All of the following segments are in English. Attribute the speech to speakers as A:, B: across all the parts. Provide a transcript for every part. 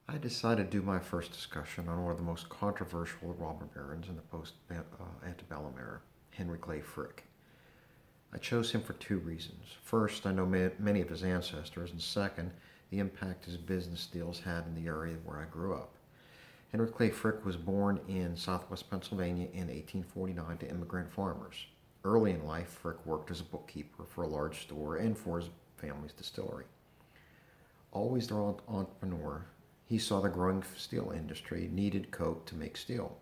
A: I decided to do my first discussion on one of the most controversial robber barons in the post-antebellum era, Henry Clay Frick. I chose him for two reasons. First, I know many of his ancestors, and second, the impact his business deals had in the area where I grew up. Henry Clay Frick was born in southwest Pennsylvania in 1849 to immigrant farmers. Early in life, Frick worked as a bookkeeper for a large store and for his family's distillery. Always their entrepreneur, he saw the growing steel industry needed coke to make steel.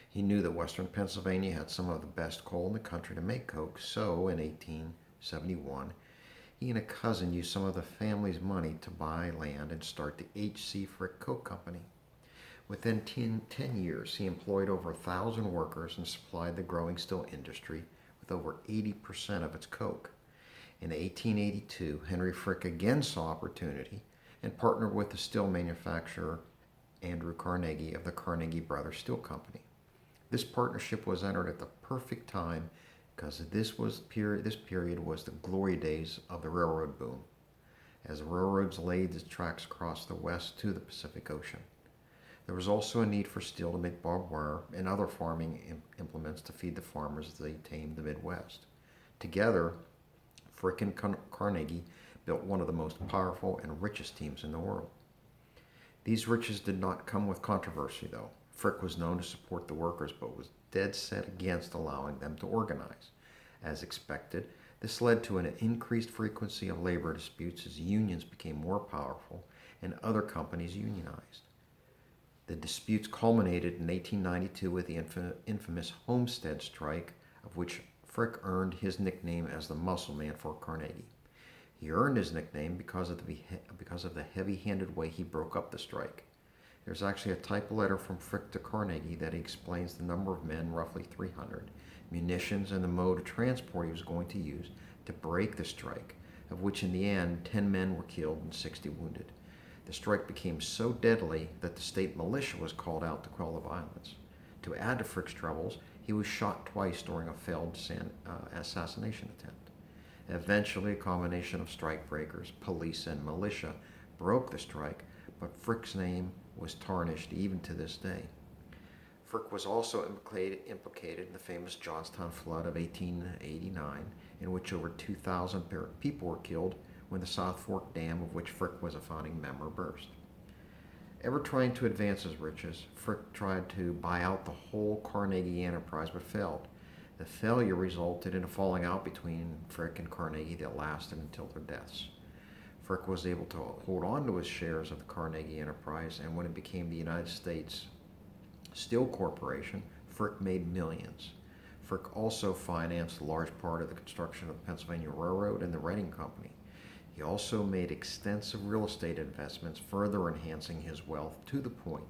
A: He knew that western Pennsylvania had some of the best coal in the country to make coke, so in 1871, he and a cousin used some of the family's money to buy land and start the H.C. Frick Coke Company. Within 10 years, he employed over 1,000 workers and supplied the growing steel industry with over 80% of its coke. In 1882, Henry Frick again saw opportunity and partnered with the steel manufacturer Andrew Carnegie of the Carnegie Brothers Steel Company. This partnership was entered at the perfect time because this period was the glory days of the railroad boom, as the railroads laid the tracks across the west to the Pacific Ocean. There was also a need for steel to make barbed wire and other farming implements to feed the farmers as they tamed the Midwest. Together, Frick and Carnegie built one of the most powerful and richest teams in the world. These riches did not come with controversy, though. Frick was known to support the workers, but was dead set against allowing them to organize. As expected, this led to an increased frequency of labor disputes as unions became more powerful and other companies unionized. The disputes culminated in 1892 with the infamous Homestead Strike, of which Frick earned his nickname as the Muscle Man for Carnegie. He earned his nickname because of the heavy-handed way he broke up the strike. There's actually a type letter from Frick to Carnegie that explains the number of men, roughly 300, munitions, and the mode of transport he was going to use to break the strike, of which in the end 10 men were killed and 60 wounded. The strike became so deadly that the state militia was called out to quell the violence. To add to Frick's troubles, he was shot twice during a failed assassination attempt. Eventually, a combination of strikebreakers, police, and militia broke the strike, but Frick's name was tarnished even to this day. Frick was also implicated in the famous Johnstown flood of 1889, in which over 2,000 people were killed when the South Fork Dam, of which Frick was a founding member, burst. Ever trying to advance his riches, Frick tried to buy out the whole Carnegie enterprise but failed. The failure resulted in a falling out between Frick and Carnegie that lasted until their deaths. Frick was able to hold on to his shares of the Carnegie enterprise, and when it became the United States Steel Corporation, Frick made millions. Frick also financed a large part of the construction of the Pennsylvania Railroad and the Reading Company. He also made extensive real estate investments, further enhancing his wealth to the point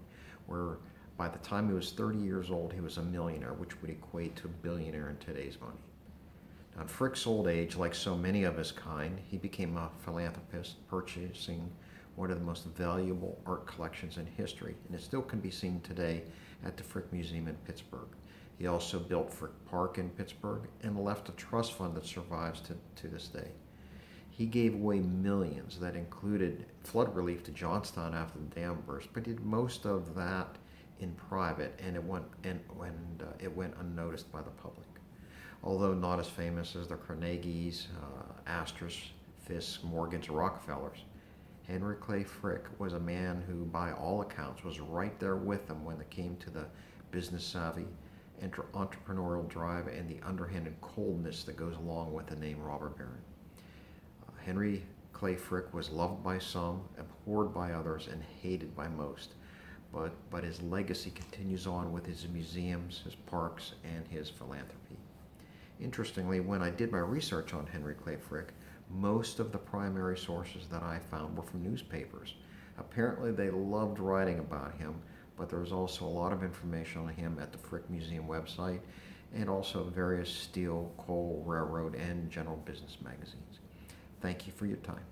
A: where by the time he was 30 years old, he was a millionaire, which would equate to a billionaire in today's money. Now, in Frick's old age, like so many of his kind, he became a philanthropist, purchasing one of the most valuable art collections in history, and it still can be seen today at the Frick Museum in Pittsburgh. He also built Frick Park in Pittsburgh and left a trust fund that survives to this day. He gave away millions that included flood relief to Johnstown after the dam burst, but did most of that in private, and it went unnoticed by the public. Although not as famous as the Carnegies, Astors, Fisk, Morgans, or Rockefellers, Henry Clay Frick was a man who, by all accounts, was right there with them when it came to the business savvy, entrepreneurial drive, and the underhanded coldness that goes along with the name robber baron. Henry Clay Frick was loved by some, abhorred by others, and hated by most. But his legacy continues on with his museums, his parks, and his philanthropy. Interestingly, when I did my research on Henry Clay Frick, most of the primary sources that I found were from newspapers. Apparently they loved writing about him, but there was also a lot of information on him at the Frick Museum website and also various steel, coal, railroad, and general business magazines. Thank you for your time.